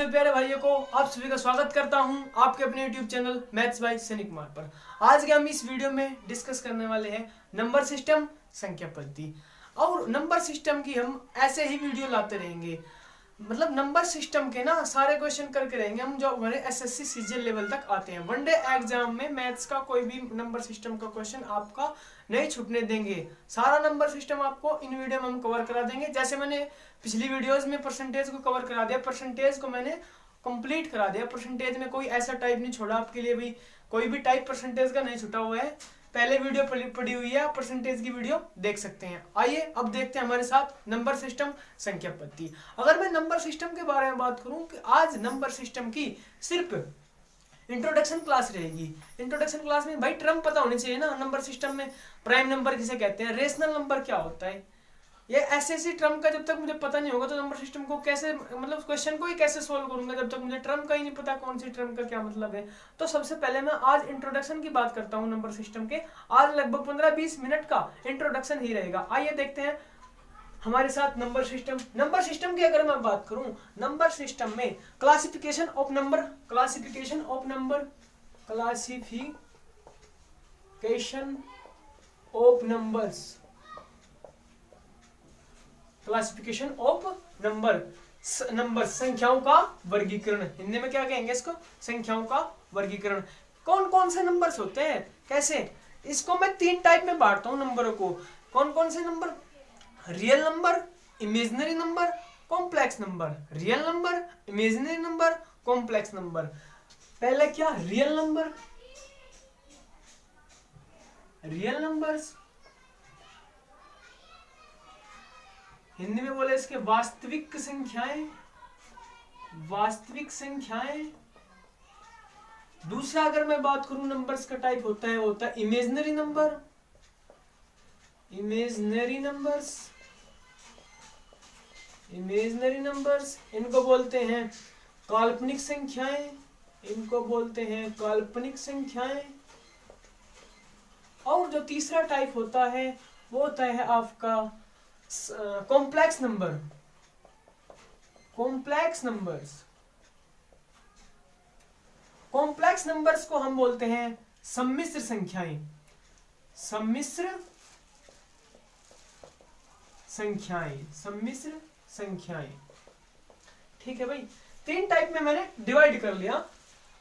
सभी प्यारे भाइयों को आप सभी का स्वागत करता हूं आपके अपने YouTube channel maths by Sunny Kumar पर। आज के हम इस वीडियो में डिस्कस करने वाले हैं नंबर सिस्टम, संख्या पद्धति। और नंबर सिस्टम की हम ऐसे ही वीडियो लाते रहेंगे, मतलब नंबर सिस्टम के ना सारे क्वेश्चन करके रहेंगे हम जो हमारे एसएससी सीजीएल लेवल तक आते हैं। वनडे एग्जाम में मैथ्स का कोई भी नंबर सिस्टम का क्वेश्चन आपका नहीं छूटने देंगे। सारा नंबर सिस्टम आपको इन वीडियो में हम कवर करा देंगे। जैसे मैंने पिछली वीडियोस में परसेंटेज को कवर करा दिया, परसेंटेज को मैंने कंप्लीट करा दिया। परसेंटेज में कोई ऐसा टाइप नहीं छोड़ा आपके लिए, भी कोई भी टाइप परसेंटेज का नहीं छूटा हुआ है। पहले वीडियो पड़ी हुई है, परसेंटेज की वीडियो देख सकते हैं। आइए अब देखते हैं हमारे साथ नंबर सिस्टम, संख्या पद्धति। अगर मैं नंबर सिस्टम के बारे में बात करूं कि आज नंबर सिस्टम की सिर्फ इंट्रोडक्शन क्लास रहेगी। इंट्रोडक्शन क्लास में भाई टर्म पता होनी चाहिए ना नंबर सिस्टम में। प्राइम नंबर किसे कहते हैं, रेशनल नंबर क्या होता है, ये ऐसे टर्म का जब तक मुझे पता नहीं होगा तो नंबर सिस्टम को कैसे, मतलब क्वेश्चन को ही कैसे सोल्व करूंगा जब तक मुझे टर्म का ही नहीं पता कौन सी टर्म का क्या मतलब है। तो सबसे पहले मैं आज इंट्रोडक्शन की बात करता हूँ नंबर सिस्टम के। आज लगभग 15-20 मिनट का इंट्रोडक्शन ही रहेगा। आइए देखते हैं हमारे साथ नंबर सिस्टम। नंबर सिस्टम की अगर मैं बात करूं, नंबर सिस्टम में classification of number, classification of number, classification of numbers, classification of number, number संख्याओं का वर्गीकरण। हिंदी में क्या कहेंगे इसको, संख्याओं का वर्गीकरण। कौन कौन से नंबर्स होते हैं, कैसे, इसको मैं 3 टाइप में बांटता हूं नंबरों को। कौन कौन से number, real number, imaginary number, complex number. Real number, imaginary number, complex number. पहले क्या, real number, real numbers, Hindi में बोले इसके वास्तविक संख्याएं, वास्तविक संख्याएं। दूसरा अगर मैं बात करूं नंबर्स का टाइप होता है imaginary number, imaginary numbers, imaginary numbers. इनको बोलते हैं काल्पनिक संख्याएं, इनको बोलते हैं काल्पनिक संख्याएं। और जो तीसरा टाइप होता है वो होता है आपका complex number, complex numbers. Complex numbers को हम बोलते हैं सम्मिश्र संख्याएं, सम्मिश्र संख्याएं, सम्मिश्र संख्याएं। ठीक है भाई, 3 टाइप में मैंने डिवाइड कर लिया,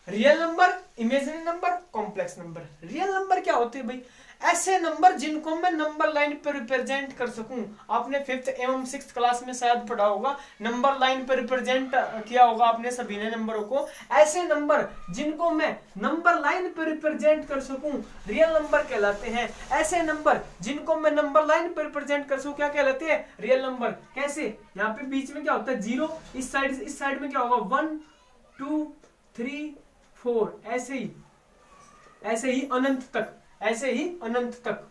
real number, imaginary number, complex number. Real number क्या होते हैं भाई, ऐसे नंबर जिनको मैं नंबर लाइन पर रिप्रेजेंट कर सकूं। आपने 5th एवं 6th क्लास में शायद पढ़ा होगा, नंबर लाइन पर रिप्रेजेंट किया होगा आपने सभी ने नंबरों को। ऐसे नंबर जिनको मैं नंबर लाइन पर रिप्रेजेंट कर सकूं रियल नंबर कहलाते हैं। ऐसे नंबर जिनको मैं नंबर लाइन पर रिप्रेजेंट कर सकूं क्या कहलाते हैं, रियल नंबर। कैसे, यहाँ पे बीच में क्या होता है 0, इस साइड में क्या होगा 1 2 3 4, ऐसे ही अनंत तक, ऐसे ही अनंत तक,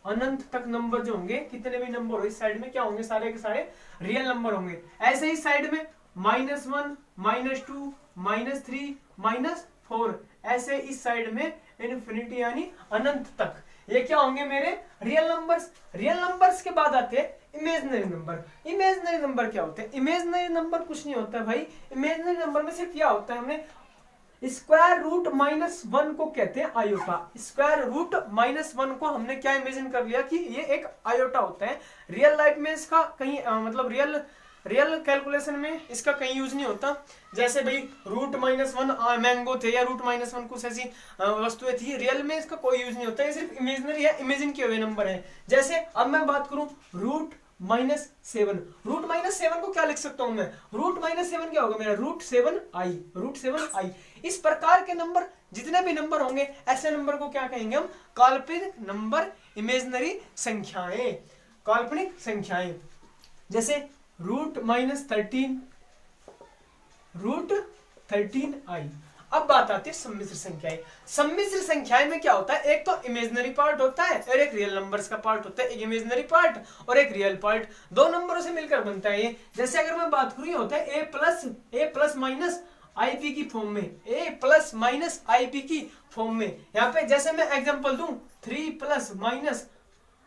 अनंत तक नंबर जो होंगे, कितने भी नंबर हो इस साइड में क्या होंगे, सारे के सारे रियल नंबर होंगे। ऐसे ही साइड में -1 -2 -3 -4, ऐसे इस साइड में इन्फिनिटी यानी अनंत तक, ये क्या होंगे मेरे रियल नंबर्स। रियल नंबर्स के बाद आते हैं इमेजिनरी नंबर। इमेजिनरी नंबर क्या होते हैं, इमेजिनरी नंबर कुछ नहीं होता है भाई। इमेजिनरी नंबर में सिर्फ क्या होता है, हमने स्क्वायर रूट -1 को कहते हैं आयोटा। स्क्वायर रूट -1 को हमने क्या इमेजिन कर लिया कि ये एक आयोटा होता है। रियल लाइफ में इसका कहीं मतलब रियल कैलकुलेशन में इसका कहीं यूज नहीं होता। जैसे भाई रूट -1 मैंगो थे या रूट -1 कुछ ऐसी वस्तुएं थी, रियल में इसका कोई यूज नहीं होता, ये सिर्फ इमेजिनरी है, इमेजिन किए हुए नंबर है। जैसे अब मैं बात करूं रूट -7, रूट -7 को क्या लिख सकता हूं मैं, रूट -7 क्या होगा मेरा √7i, √7i। इस प्रकार के नंबर जितने भी नंबर होंगे ऐसे नंबर को क्या कहेंगे हम, काल्पनिक नंबर, इमेजिनरी संख्याएं, काल्पनिक संख्याएं। जैसे √13, √13i। अब बात आती है सम्मिश्र संख्याएं। सम्मिश्र संख्याएं में क्या होता है, एक तो इमेजिनरी पार्ट होता है और एक रियल नंबर्स का पार्ट होता है। एक इमेजिनरी पार्ट और एक रियल पार्ट, दो नंबरों से मिलकर बनता है ये। जैसे अगर मैं बात करूं, होता है a+ -ip की फॉर्म में, a+ -ip की फॉर्म में। यहाँ पे जैसे मैं एग्जांपल दूं 3 +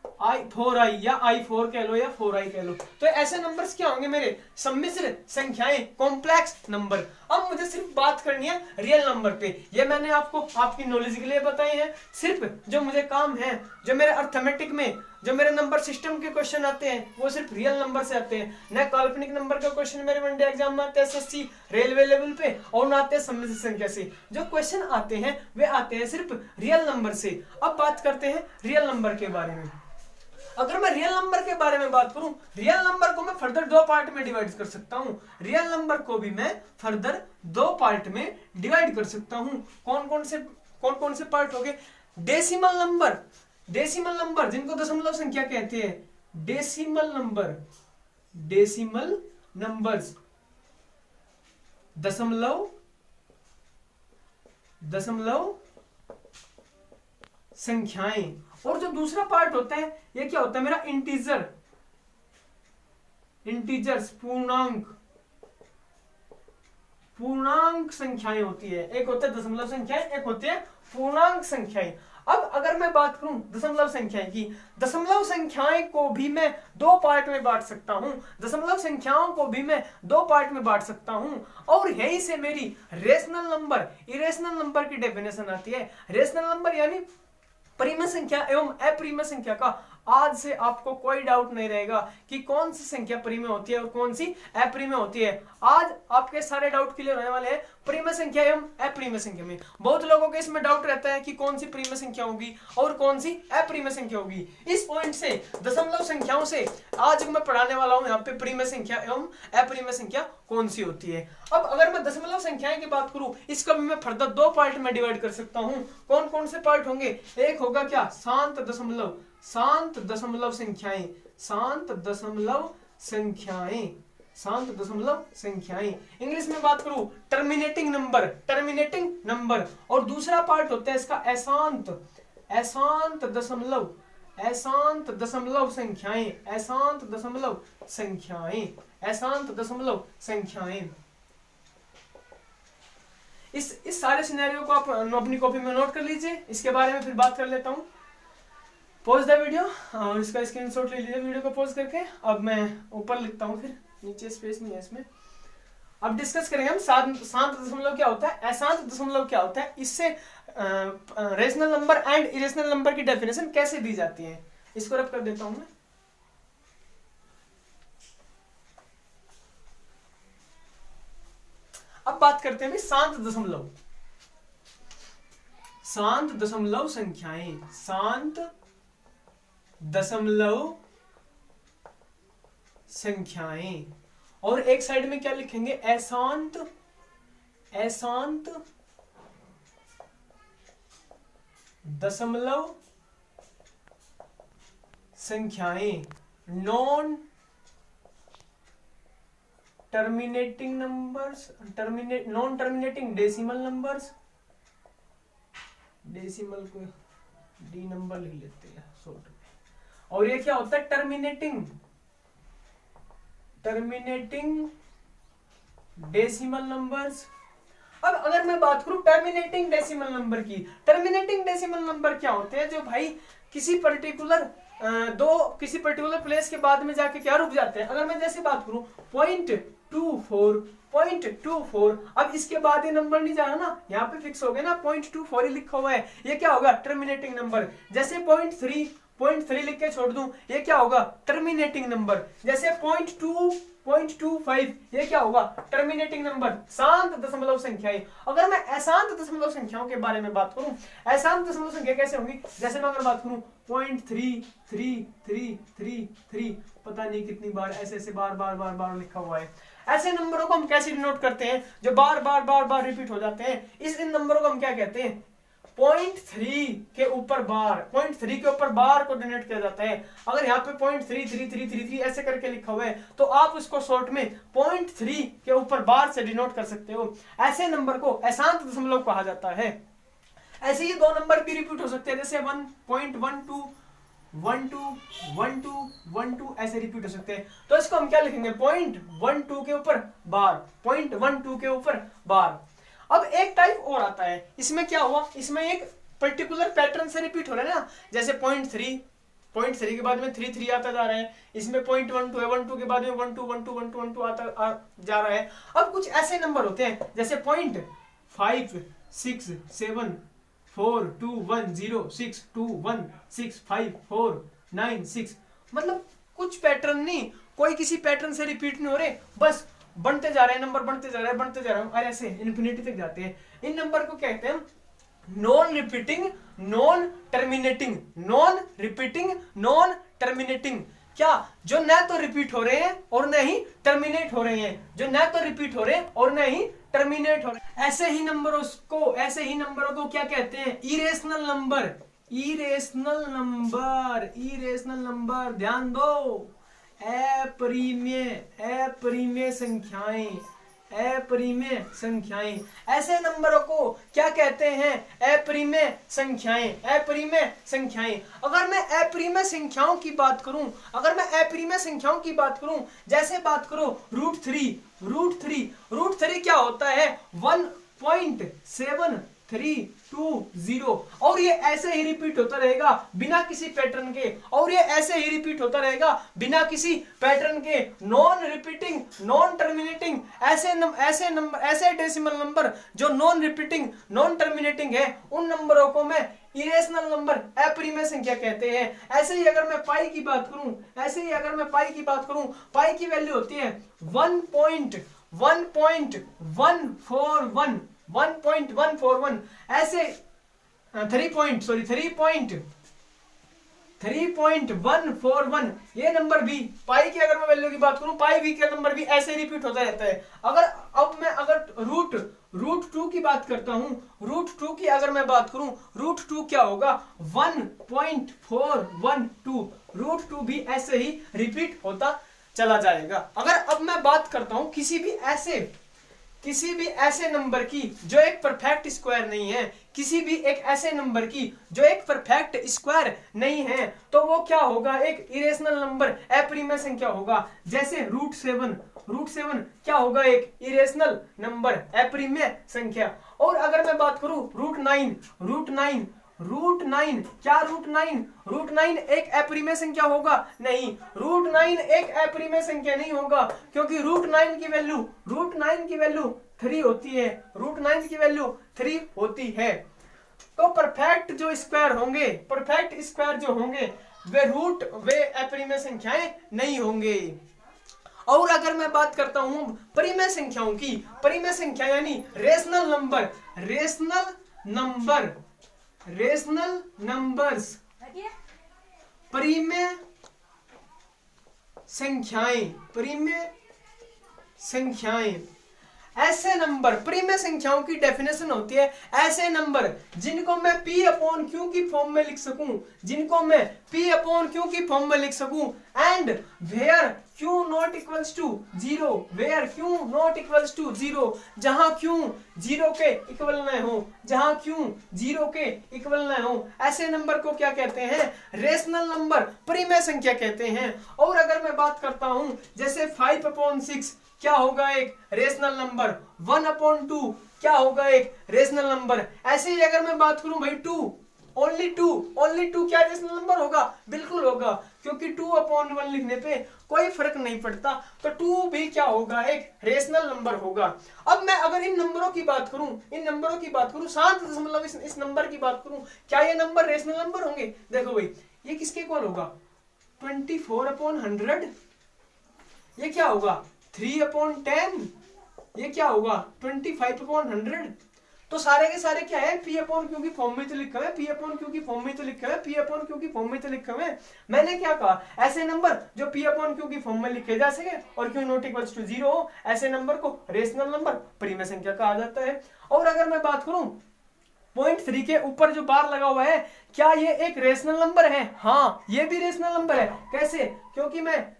4i या i4 कह लो या 4i कह लो। तो ऐसे नंबर्स क्या होंगे मेरे? सम्मिश्र संख्याएं, कॉम्प्लेक्स नंबर। अब मुझे सिर्फ बात करनी है रियल नंबर पे। ये मैंने आपको आपकी नॉलेज के लिए बताए हैं। सिर्फ जो मुझे काम है, जो मेरे अर्थमेटिक में जो मेरे नंबर सिस्टम के क्वेश्चन आते हैं वो सिर्फ रियल नंबर से आते हैं। न काल्पनिक नंबर का क्वेश्चन मेरे वनडे एग्जाम में आते हैं एसएससी रेलवे लेवल पे, और न आते हैं सम्मिश्र संख्या से। जो क्वेश्चन आते हैं वे आते हैं सिर्फ रियल नंबर से। अब बात करते हैं रियल नंबर के बारे में। अगर मैं रियल नंबर के बारे में बात करूं, रियल नंबर को मैं फर्दर दो पार्ट में डिवाइड कर सकता हूं। रियल नंबर को भी मैं फर्दर दो पार्ट में डिवाइड कर सकता हूं। कौन कौन से पार्ट हो गए? डेसिमल नंबर, डेसिमल नंबर जिनको दशमलव संख्या कहते हैं, डेसिमल नंबर, डेसिमल नंबर्स, दशमलव संख्याएं। और जो दूसरा पार्ट होता है ये क्या होता है मेरा? इंटीजर्स, पूर्णांक संख्याएं होती है। एक होता है दशमलव संख्याएं, एक होती है पूर्णांक संख्याएं। अब अगर मैं बात करूं दशमलव संख्याएं की, दशमलव संख्याएं को भी मैं दो पार्ट में बांट सकता हूं। दशमलव संख्याओं को भी मैं दो पार्ट में बांट सकता हूं। और यहीं से मेरी रेशनल नंबर, इरेशनल नंबर की डेफिनेशन आती है। रेशनल नंबर यानी परिमेय संख्या एवं अपरिमेय संख्या का आज से आपको कोई डाउट नहीं रहेगा कि कौन सी संख्या परिमेय होती है और कौन सी अपरिमेय होती है। आज आपके सारे डाउट क्लियर होने वाले हैं परिमेय संख्या एवं अपरिमेय संख्या में। बहुत लोगों के इसमें डाउट रहता है कि कौन सी परिमेय संख्या होगी और कौन सी अपरिमेय संख्या होगी। इस पॉइंट से दशमलव संख्याओं से आज मैं पढ़ाने वाला हूं यहाँ पे परिमेय संख्या एवं अपरिमेय संख्या कौन सी होती है। अब अगर मैं दशमलव संख्याएं की बात करूं, इसका भी मैं फर्दर दो पार्ट में डिवाइड कर सकता हूं। कौन कौन से पार्ट होंगे? एक होगा क्या? शांत दशमलव संख्याएं, शांत दशमलव संख्याएं। इंग्लिश में बात करूं टर्मिनेटिंग नंबर। और दूसरा पार्ट होता है इसका अशांत दशमलव संख्याएं। इस सारे सिनेरियो को आप अपनी कॉपी में नोट कर लीजिए। इसके बारे में फिर बात कर लेता हूं। पॉज द वीडियो और इसका स्क्रीनशॉट ले लीजिए वीडियो को पॉज करके। अब मैं ऊपर लिखता हूं, फिर नीचे स्पेस नहीं है इसमें। अब डिस्कस करेंगे हम शांत दशमलव क्या होता है, अशांत दशमलव क्या होता है, इससे rational number and irrational number की डेफिनेशन कैसे दी जाती है। इसको रब कर देता हूं मैं। अब बात करते हैं शांत दशमलव संख्याएं, शांत दशमलव संख्याएं। और एक साइड में क्या लिखेंगे? अशांत दशमलव संख्याएं, non terminating decimal numbers. Decimal को डी नंबर लिख लेते हैं शॉर्ट में। और ये क्या होता है? Terminating decimal numbers. अब अगर मैं बात करूं टर्मिनेटिंग डेसिमल नंबर की, टर्मिनेटिंग डेसिमल नंबर क्या होते हैं? जो भाई किसी पर्टिकुलर प्लेस के बाद में जाके क्या रुक जाते हैं। अगर मैं जैसे बात करूं 0.24, अब इसके बाद ये नंबर नहीं जाना ना, यहाँ पे फिक्स हो गया ना, 0.24 ही लिखा हुआ है, ये क्या होगा? Terminating number. जैसे 0.3 लिख के छोड़ दूं, ये क्या होगा? Terminating number. जैसे 0.25 ये क्या होगा? Terminating number. शांत दशमलव संख्याएं। अगर मैं अशांत दशमलव संख्याओं के बारे में बात करूं, अशांत दशमलव संख्या कैसे होंगी? जैसे मैं अगर बात करूं 0.3333, पता नहीं कितनी बार ऐसे बार लिखा हुआ है। ऐसे नंबरों को हम कैसे डिनोट करते हैं? जो बार रिपीट हो जाते हैं, इन नंबरों को हम क्या कहते हैं? 0.3 के ऊपर बार को डिनोट किया जाता है। अगर यहाँ पे 0.3333 ऐसे करके लिखा हुआ है तो आप उसको शॉर्ट में 0.3 के ऊपर बार से डिनोट कर सकते हो। ऐसे नंबर को अशांत दशमलव कहा जाता है। ऐसे ही दो नंबर भी रिपीट हो सकते हैं, जैसे 1.12 ऐसे रिपीट हो सकते हैं। तो इसको हम क्या लिखेंगे? 0.12 के ऊपर बार, 0.12 के ऊपर बार। अब एक टाइप और आता है, इसमें क्या हुआ? इसमें एक पर्टिकुलर पैटर्न से रिपीट हो रहा है ना, जैसे 0.3 0.3 के बाद में 3 आता जा रहा है, इसमें 0.12 है, 12 के बाद में 12 12 12 12 आता जा रहा है। अब कुछ ऐसे नंबर होते हैं जैसे 0.5 6 7 4 2 1 0 6 2 1 6 5 4 9 6, मतलब कुछ पैटर्न नहीं, कोई किसी पैटर्न से रिपीट नहीं हो रहे, बस बढ़ते जा रहे हैं नंबर, बढ़ते जा रहे हैं, बढ़ते जा रहे हैं और ऐसे इन्फिनिटी तक जाते हैं। इन नंबर को कहते हैं non repeating non terminating, non repeating non terminating. क्या? जो न तो रिपीट हो रहे हैं और न ही टर्मिनेट हो रहे हैं, जो न तो रिपीट हो रहे हैं और न ही टर्मिनेट हो रहे हैं। ऐसे ही नंबरों को क्या कहते हैं? Irrational number, irrational number, irrational number. ध्यान दो, अपरिमेय संख्याएं, अपरिमेय संख्याएं, ऐसे नंबरों को क्या कहते हैं? अपरिमेय संख्याएं, अपरिमेय संख्याएं। अगर मैं अपरिमेय संख्याओं की बात करूं, अगर मैं अपरिमेय संख्याओं की बात करूं, जैसे बात करो रूट थ्री क्या होता है? 1.7320, और ये ऐसे ही रिपीट होता रहेगा बिना किसी पैटर्न के, और ये ऐसे ही रिपीट होता रहेगा बिना किसी पैटर्न के। नॉन रिपीटिंग नॉन टर्मिनेटिंग, ऐसे डेसिमल नंबर जो नॉन रिपीटिंग नॉन टर्मिनेटिंग है, उन नंबरों को मैं इरेशनल नंबर, अपरिमेय संख्या कहते हैं। ऐसे ही अगर मैं पाई की बात करूं, पाई की वैल्यू होती है 1.141, ऐसे 3.141, ये नंबर भी, पाई की अगर मैं वैल्यू की बात करूं, पाई भी का नंबर भी ऐसे रिपीट होता रहता है। अगर रूट 2 की बात करता हूं, रूट 2 की अगर मैं बात करूं, रूट 2 क्या होगा? 1.412, रूट 2 भी ऐसे ही रिपीट होता चला जाएगा। अगर अब मैं बात करता हूं किसी भी ऐसे नंबर की जो एक परफेक्ट स्क्वायर नहीं है, किसी भी एक ऐसे नंबर की जो एक परफेक्ट स्क्वायर नहीं है, तो वो क्या होगा? एक इरेशनल नंबर, अपरिमेय संख्या होगा। जैसे रूट सेवन क्या होगा? एक इरेशनल नंबर, अपरिमेय संख्या। और अगर मैं बात करूं रूट नाइन, क्या रूट नाइन एक अपरिमेय संख्या होगा? नहीं, रूट 9 एक अपरिमेय संख्या नहीं होगा, क्योंकि रूट 9 की वैल्यू 3 होती है, रूट 9 की वैल्यू 3 होती है। तो परफेक्ट स्क्वायर जो होंगे वे अपरिमेय संख्याएं नहीं होंगे। और अगर मैं बात करता हूं परिमेय संख्याओं की, परिमेय संख्या यानी रेशनल नंबर्स, परिमेय संख्याएं, ऐसे नंबर, परिमेय संख्याओं की डेफिनेशन होती है ऐसे नंबर जिनको मैं P अपॉन Q की फॉर्म में लिख सकूं, and where Q not equals to 0, जहां Q 0 के इक्वल न हो, ऐसे नंबर को क्या कहते हैं? रेशनल नंबर, परिमेय संख्या कहते हैं। और अगर मैं बात करता हूं जैसे 5/6 क्या होगा? एक रेशनल नंबर। 1/2 क्या होगा? एक रेशनल नंबर। ऐसे ही अगर मैं बात करूं भाई ओनली टू क्या रेशनल नंबर होगा? बिल्कुल होगा, क्योंकि 2/1 लिखने पे कोई फर्क नहीं पड़ता, तो 2 भी क्या होगा? एक रेशनल नंबर होगा। अब मैं अगर इन नंबरों की बात करूं, शांत दशमलव इस नंबर की बात करूं, क्या ये नंबर रेशनल नंबर होंगे? देखो भाई, ये किसके इक्वल होगा? 24/100। ये क्या होगा? 3/10। ये क्या होगा? 25/100। तो सारे के सारे क्या है? P अपॉन Q की फॉर्म में तो लिखा है, मैंने क्या कहा? ऐसे नंबर जो P अपॉन Q की फॉर्म में लिखे जा सके और Q नॉट इक्वल्स टू 0 हो, ऐसे नंबर को रेशनल नंबर, परिमेय संख्या कहा जाता है। और अगर मैं बात करूं 0.3 के ऊपर जो बार लगा हुआ है, क्या ये एक रेशनल नंबर है? हाँ, ये भी रेशनल नंबर है। कैसे? क्योंकि मैं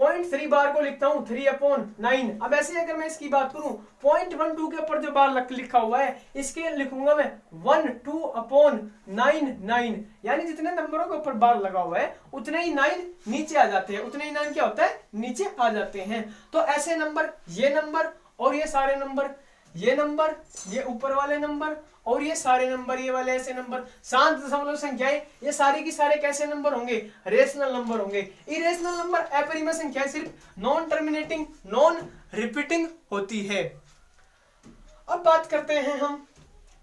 0.3 बार को लिखता हूं 3/9। अब ऐसे अगर मैं इसकी बात करूं 0.12 के ऊपर जो बार लिखा हुआ है, इसके लिखूंगा मैं 12/99, यानी जितने नंबरों के ऊपर बार लगा हुआ है उतने ही 9 नीचे आ जाते हैं, उतने ही 9 क्या होता है? नीचे आ जाते हैं। तो ऐसे नंबर, ये नंबर और ये सारे नंबर, ये नंबर, ये ऊपर वाले नंबर और ये सारे नंबर, ये वाले ऐसे नंबर, शांत दशमलव संख्याएं, ये सारे की सारे कैसे नंबर होंगे? रेशनल नंबर होंगे। इरेशनल नंबर अपरिमेय संख्याएं सिर्फ नॉन टर्मिनेटिंग, नॉन रिपीटिंग होती है। अब बात करते हैं हम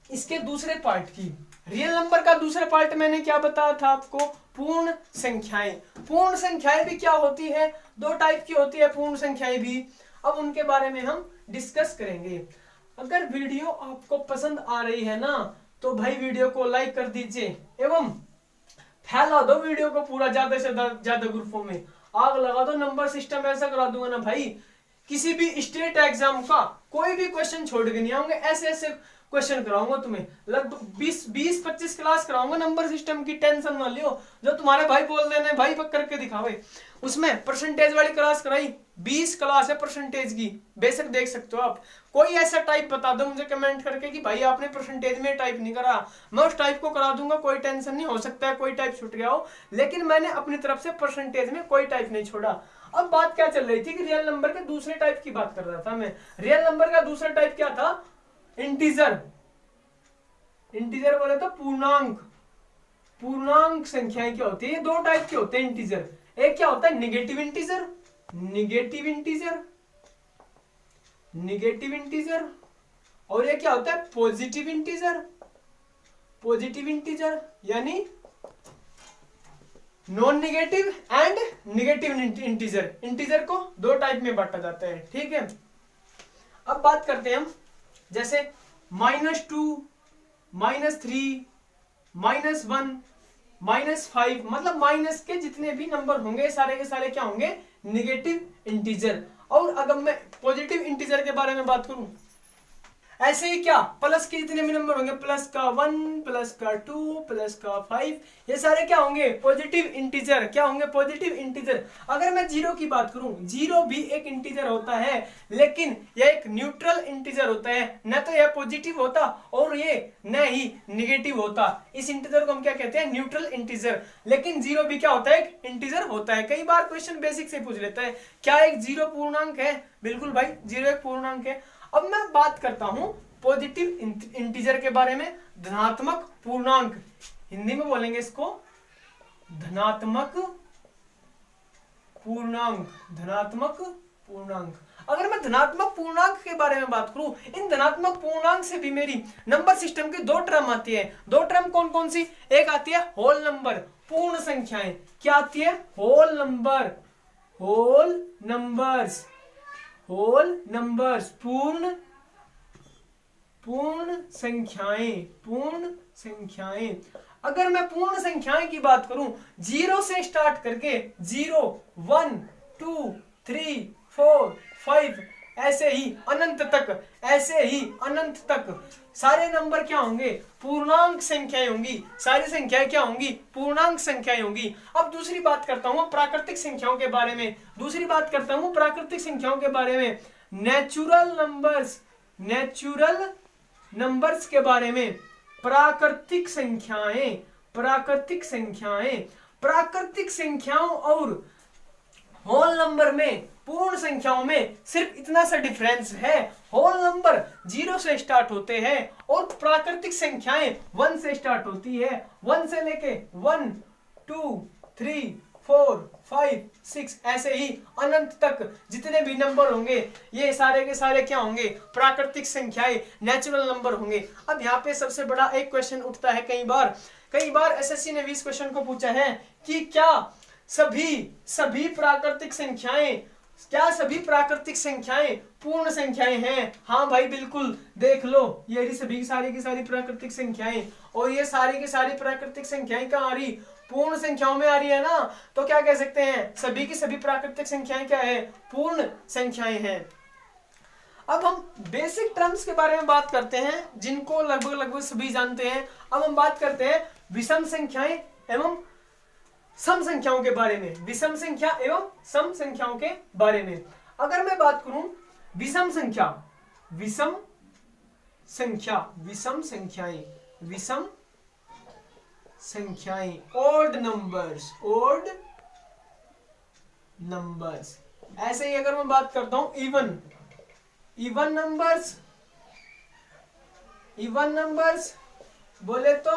इसके दूसरे पार्ट की। रियल नंबर का दूसरा पार्ट मैंने क्या बताया था आपको? पूर्ण संख्याएं। पूर्ण संख्याएं भी क्या होती है? दो टाइप की होती है पूर्ण संख्याएं भी। अब उनके बारे में हम डिस्कस करेंगे। अगर वीडियो आपको पसंद आ रही है ना तो भाई वीडियो को लाइक कर दीजिए एवं फैला दो वीडियो को पूरा, ज्यादा से ज्यादा ग्रुपों में आग लगा दो। नंबर सिस्टम ऐसा करा दूंगा ना भाई, किसी भी स्टेट एग्जाम का कोई भी क्वेश्चन छोड़ के नहीं आऊंगे, ऐसे ऐसे क्वेश्चन कराऊंगा तुम्हें। लगभग 20-25 क्लास कराऊंगा नंबर सिस्टम की, टेंशन ना लियो। जो तुम्हारे भाई बोल देने भाई पक करके दिखावे, उसमें परसेंटेज वाली क्लास कराई, 20 क्लास है परसेंटेज की, बेशक देख सकते हो आप। कोई ऐसा टाइप बता दो मुझे कमेंट करके कि भाई आपने परसेंटेज में टाइप नहीं करा, मैं उस टाइप को करा दूंगा, कोई टेंशन नहीं। हो सकता है कोई टाइप छूट गया हो, लेकिन मैंने अपनी तरफ से परसेंटेज में कोई टाइप नहीं छोड़ा। अब बात क्या चल रही थी कि रियल नंबर के दूसरे टाइप की बात कर रहा था मैं। रियल नंबर का दूसरा टाइप क्या था? इंटीजर। इंटीजर बोले तो पूर्णांक। पूर्णांक संख्याएं क्या होती है? दो टाइप के होते हैं इंटीजर। एक क्या होता है? Negative integer, negative integer, negative integer. और ये क्या होता है? Positive integer, positive integer. यानी non negative and negative integer. Integer को दो टाइप में बांटा जाता है, ठीक है। अब बात करते हैं हम, जैसे -2, -3, -1, -5, मतलब माइनस के जितने भी नंबर होंगे सारे के सारे क्या होंगे? Negative integer. और अगर मैं पॉजिटिव इंटीजर के बारे में बात करूं, ऐसे ही क्या प्लस के जितने भी नंबर होंगे, प्लस का 1, प्लस का 2, प्लस का 5, ये सारे क्या होंगे? Positive integer. क्या होंगे? Positive integer. अगर मैं जीरो की बात करूं, जीरो भी एक इंटीजर होता है, लेकिन यह एक न्यूट्रल इंटीजर होता है। न तो यह पॉजिटिव होता और ये न ही निगेटिव होता। इस इंटीजर को हम क्या कहते हैं? Neutral integer. लेकिन जीरो भी क्या होता है? एक इंटीजर होता है। कई बार क्वेश्चन बेसिक से पूछ लेता है, क्या एक जीरो पूर्णांक है? बिल्कुल भाई, जीरो एक पूर्णांक है। अब मैं बात करता हूं पॉजिटिव इंटीजर के बारे में, धनात्मक पूर्णांक। हिंदी में बोलेंगे इसको धनात्मक पूर्णांक, धनात्मक पूर्णांक। अगर मैं धनात्मक पूर्णांक के बारे में बात करूं, इन धनात्मक पूर्णांक से भी मेरी नंबर सिस्टम की दो टर्म आती है। दो टर्म कौन कौन सी? एक आती है होल नंबर, पूर्ण संख्याएं। क्या आती है? Whole number, whole numbers, whole numbers, पूर्ण, पूर्ण संख्याएं, पूर्ण संख्याएं। अगर मैं पूर्ण संख्याएं की बात करूं, जीरो से स्टार्ट करके 0, 1, 2, 3, 4, 5, ऐसे ही अनंत तक, ऐसे ही अनंत तक सारे नंबर क्या होंगे? पूर्णांक संख्याएं होंगी। सारी संख्याएं क्या होंगी? पूर्णांक संख्याएं होंगी। अब दूसरी बात करता हूं प्राकृतिक संख्याओं के बारे में। दूसरी बात करता हूं प्राकृतिक संख्याओं के बारे में, नेचुरल नंबर्स, नेचुरल नंबर्स के बारे में। प्राकृतिक संख्याएं, प्राकृतिक संख्याएं, प्राकृतिक संख्याओं और होल नंबर में, पूर्ण संख्याओं में सिर्फ इतना सा डिफरेंस है। होल नंबर 0 से स्टार्ट होते हैं और प्राकृतिक संख्याएं 1 से स्टार्ट होती है। 1 से लेके 1, 2, 3, 4, 5, 6, ऐसे ही अनंत तक जितने भी नंबर होंगे ये सारे के सारे क्या होंगे? प्राकृतिक संख्याएं, नेचुरल नंबर होंगे। अब यहाँ पे सबसे बड़ा एक क्वेश्चन उठता है, कई बार एसएससी ने 20 क्वेश्चन को पूछा है कि क्या सभी प्राकृतिक संख्याएं, क्या सभी प्राकृतिक संख्याएं पूर्ण संख्याएं हैं? हाँ भाई बिल्कुल, देख लो ये सभी सारी की सारी प्राकृतिक संख्याएं, और ये सारी की सारी प्राकृतिक संख्याएं कहाँ आ रही? पूर्ण संख्याओं में आ रही है ना। तो क्या कह सकते हैं? सभी की सभी प्राकृतिक संख्याएं क्या है? पूर्ण संख्याएं हैं। अब हम बेसिक टर्म्स के बारे में बात करते हैं जिनको लगभग सभी जानते हैं। अब हम बात करते हैं विषम संख्याएं एवं सम संख्याओं के बारे में। विषम संख्या एवं सम संख्याओं के बारे में अगर मैं बात करूं, विषम संख्या, विषम संख्या, विषम संख्याएं, विषम संख्याएं, ओड नंबर्स, ओड नंबर्स। ऐसे ही अगर मैं बात करता हूं इवन नंबर्स, इवन नंबर्स बोले तो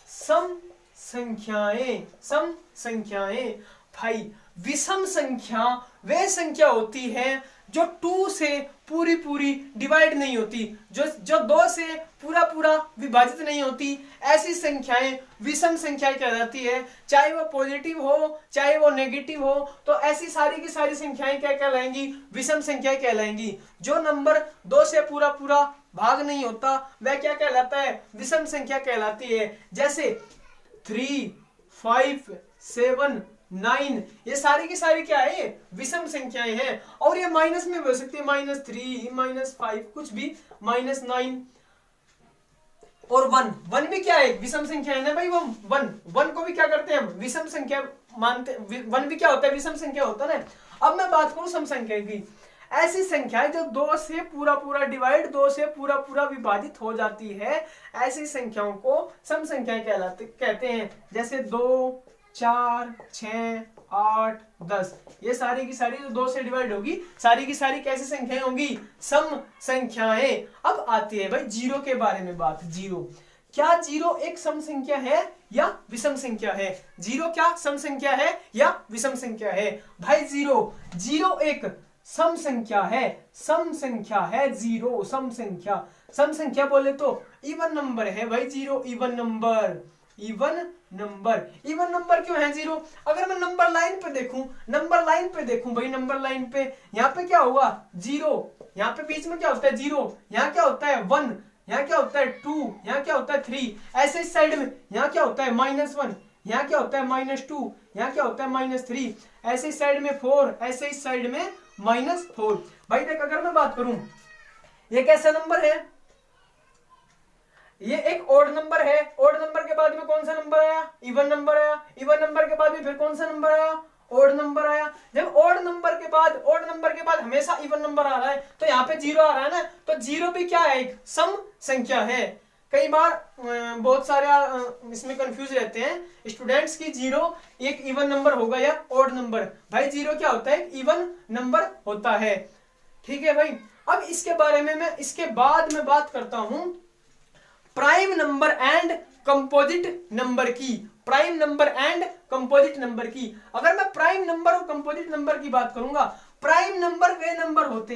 सम संख्याएं, सम संख्याएं। भाई विषम संख्या वे संख्या होती है जो 2 से पूरी पूरी डिवाइड नहीं होती, जो 2 से पूरा पूरा विभाजित नहीं होती, ऐसी संख्याएं विषम संख्या कहलाती है। चाहे वो पॉजिटिव हो चाहे वो नेगेटिव हो, तो ऐसी सारी की सारी संख्याएं क्या कहलाएंगी? विषम संख्याएं कहलाएंगी। जो नंबर 2 से पूरा पूरा भाग नहीं होता वह क्या कहलाता है? विषम संख्या कहलाती है। जैसे 3, 5, 7, 9, ये सारी की सारी क्या है? विषम संख्याएं हैं। और ये माइनस में भी हो सकती है, -3, -5, कुछ भी, -9 और 1 भी क्या है? विषम संख्या है ना भाई। वो 1 को भी क्या करते हैं हम? विषम संख्या मानते। 1 भी क्या होता है? विषम संख्या होता है ना। अब मैं बात करूं सम संख्या की। ऐसी संख्याएं जो 2 से पूरा पूरा डिवाइड, 2 से पूरा पूरा विभाजित हो जाती है, ऐसी संख्याओं को सम संख्याएं कहते हैं। जैसे 2, 4, 6, 8, 10, ये सारी की सारी जो 2 से डिवाइड होगी, सारी की सारी कैसी संख्याएं होंगी? सम संख्याएं। अब आती है भाई जीरो के बारे में बात। जीरो, क्या जीरो एक सम संख्या है या विषम संख्या है? जीरो क्या सम संख्या है या विषम संख्या है? भाई जीरो एक सम संख्या है, सम संख्या है जीरो, सम संख्या। सम संख्या बोले तो इवन नंबर है भाई zero, even number, even number. Even number क्यों है जीरो? अगर मैं नंबर लाइन पे देखूं, भाई नंबर लाइन पे, यहाँ पे क्या हुआ? जीरो, यहाँ पे बीच में क्या होता है? जीरो, यहाँ क्या होता है? 1, यहाँ क्या होता है? 2, यहाँ क्या होता है? 3, ऐसे इस साइड में यहाँ क्या होता है? -1, यहाँ क्या होता है? -2, यहाँ क्या होता है? -3, ऐसे इस साइड में 4, ऐसे इस साइड में -4। भाई देख, अगर मैं बात करूं, ये कैसा नंबर है? ये एक ओड नंबर है। ओड नंबर के बाद में कौन सा नंबर आया? इवन नंबर आया। इवन नंबर के बाद में फिर कौन सा नंबर आया? ओड नंबर आया। जब ओड नंबर के बाद हमेशा इवन नंबर आ रहा है, तो यहाँ पे जीरो आ रहा है ना, तो जीरो भी क्या है? एक सम संख्या है। कई बार बहुत सारे इसमें कंफ्यूज रहते हैं स्टूडेंट्स की जीरो एक इवन नंबर होगा या ओड नंबर। भाई जीरो क्या होता है? इवन नंबर होता है। ठीक है भाई। अब इसके बारे में मैं इसके बाद में बात करता हूं prime number and composite number की। Prime number and composite number की। अगर मैं प्राइम नंबर और कंपोजिट नंबर की बात करूंगा, प्राइम नंबर वे नंबर होते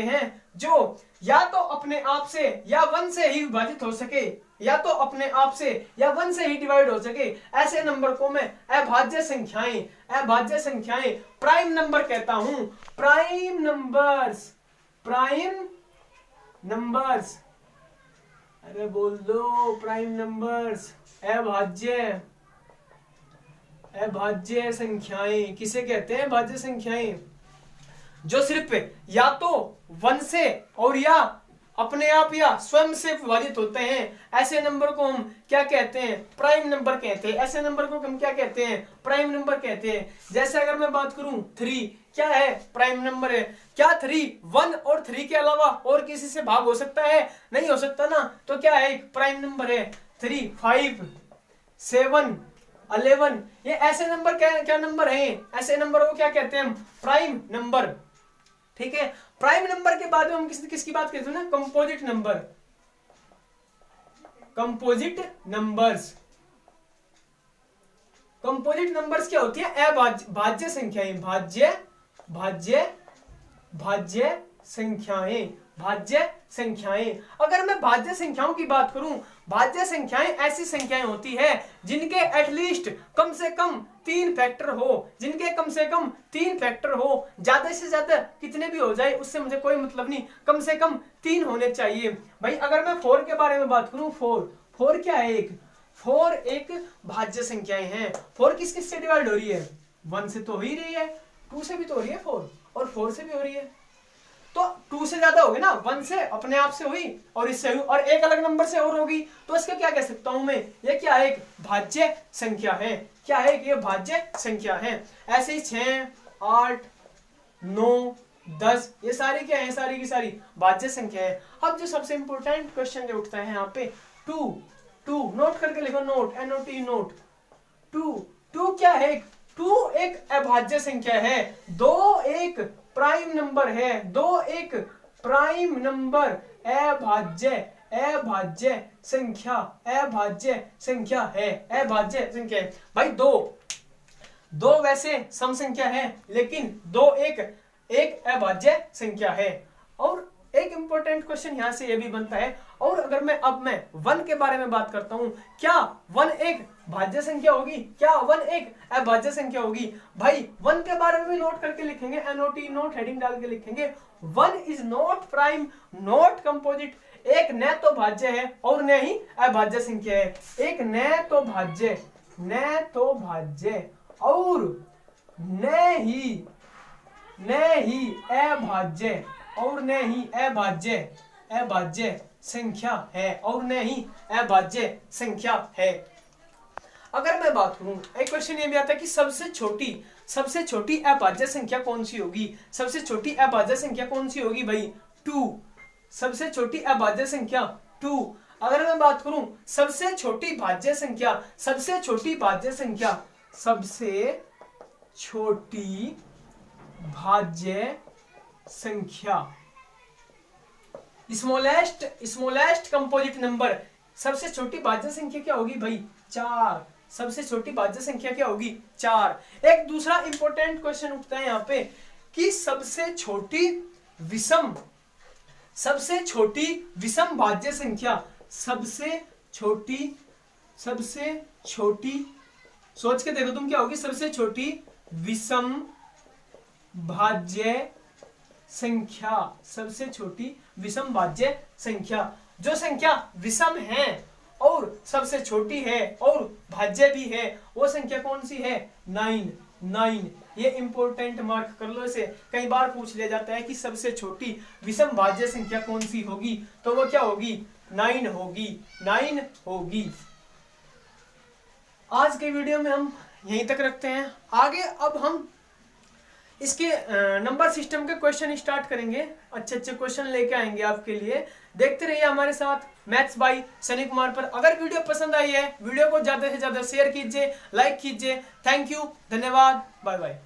हैं जो या तो अपने आप से या 1 से ही विभाजित हो सके, या तो अपने आप से या 1 से ही डिवाइड हो सके। ऐसे नंबर को मैं अभाज्य संख्याएं प्राइम नंबर कहता हूं। प्राइम नंबर्स, अरे बोल दो, प्राइम नंबर्स, अभाज्य संख्याएं किसे कहते हैं? अभाज्य संख्याएं जो सिर्फ या तो 1 से और या अपने आप या स्वयं से विभाजित होते हैं, ऐसे नंबर को हम क्या कहते हैं? प्राइम नंबर कहते हैं। ऐसे नंबर को हम क्या कहते हैं? प्राइम नंबर कहते हैं। जैसे अगर मैं बात करूं 3 क्या है? प्राइम नंबर है। क्या 3 1 और 3 के अलावा और किसी से भाग हो सकता है? नहीं हो सकता ना, तो क्या है? एक प्राइम नंबर है। 3, 5, 7, 11, ये ऐसे नंबर क्या नंबर है? ऐसे नंबर को क्या कहते हैं हम? Prime number. ठीक है। प्राइम नंबर के बाद में हम किसकी बात करते हैं ना? Composite number. कंपोजिट नंबर्स क्या होती है? अभाज्य संख्याएं, भाज्य संख्याएं। अगर मैं भाज्य संख्याओं की बात करूं, भाज्य संख्याएं ऐसी संख्याएं होती है जिनके एटलीस्ट कम से कम 3 फैक्टर हो। ज्यादा से ज्यादा कितने भी हो जाए उससे मुझे कोई मतलब नहीं, कम से कम 3 होने चाहिए। भाई अगर मैं 4 के बारे में बात करूं, 4 क्या है? 4 एक भाज्य संख्याएं हैं। 4 किस से डिवाइड हो रही है? 1 से तो हो ही रही है, 2 से भी तो हो रही है 4, और 4 से भी हो रही है। तो 2 से ज्यादा होगी ना, 1 से अपने आप से हुई और इससे हुई और एक अलग नंबर से और होगी, तो इसका क्या कह सकता हूं मैं? ये क्या है? एक भाज्य संख्या है। क्या है? ये भाज्य संख्या है। ऐसे ही 6, 8, 9, 10 ये सारी क्या है? सारी की सारी भाज्य संख्या है। अब जो सबसे इंपॉर्टेंट क्वेश्चन जो उठता है यहाँ पे, 2 नोट करके लिखो, नोट। 2 क्या है? 2 एक अभाज्य संख्या है। 2 एक प्राइम नंबर है। 2 एक प्राइम नंबर अभाज्य संख्या है, अभाज्य संख्या है। भाई दो वैसे सम संख्या है, लेकिन दो एक अभाज्य संख्या है। और एक इंपॉर्टेंट क्वेश्चन यहां से ये भी बनता है, और अगर मैं 1 के बारे में बात करता हूं, क्या 1 एक भाज्य संख्या होगी, क्या 1 एक अभाज्य संख्या होगी? भाई 1 के बारे में भी नोट करके लिखेंगे, NOT नोट हेडिंग डाल के लिखेंगे, 1 is not prime not composite, एक न तो भाज्य है और न ही अभाज्य संख्या है, एक न तो भाज्य और न ही अभाज्य और न ही अभाज्य संख्या है, और न ही अभाज्य संख्या है। अगर मैं बात करूं, एक क्वेश्चन ये भी आता है कि सबसे छोटी अभाज्य संख्या कौन सी होगी? सबसे छोटी अभाज्य संख्या कौन सी होगी भाई? 2। सबसे छोटी अभाज्य संख्या 2। अगर मैं बात करूं सबसे छोटी भाज्य संख्या स्मॉलेस्ट कंपोजिट नंबर, सबसे छोटी भाज्य संख्या क्या होगी भाई? 4। सबसे छोटी भाज्य संख्या क्या होगी? 4। एक दूसरा इंपॉर्टेंट क्वेश्चन उठता है यहाँ पे कि सबसे छोटी विषम भाज्य संख्या, सबसे छोटी सोच के देखो तुम क्या होगी? सबसे छोटी विषम भाज्य संख्या, सबसे छोटी विषम भाज्य संख्या, जो संख्या विषम है और सबसे छोटी है और भाज्य भी है, वो संख्या कौन सी है? 9। ये इंपॉर्टेंट मार्क कर लो इसे, कई बार पूछ लिया जाता है कि सबसे छोटी विषम भाज्य संख्या कौन सी होगी, तो वो क्या होगी? 9 होगी। आज के वीडियो में हम यहीं तक रखते हैं, आगे अब हम इसके नंबर सिस्टम के क्वेश्चन स्टार्ट करेंगे, अच्छे क्वेश्चन लेके आएंगे आपके लिए। देखते रहिए हमारे साथ मैथ्स बाय सनी कुमार पर। अगर वीडियो पसंद आई है, वीडियो को ज्यादा से ज्यादा शेयर कीजिए, लाइक कीजिए। थैंक यू, धन्यवाद, बाय बाय।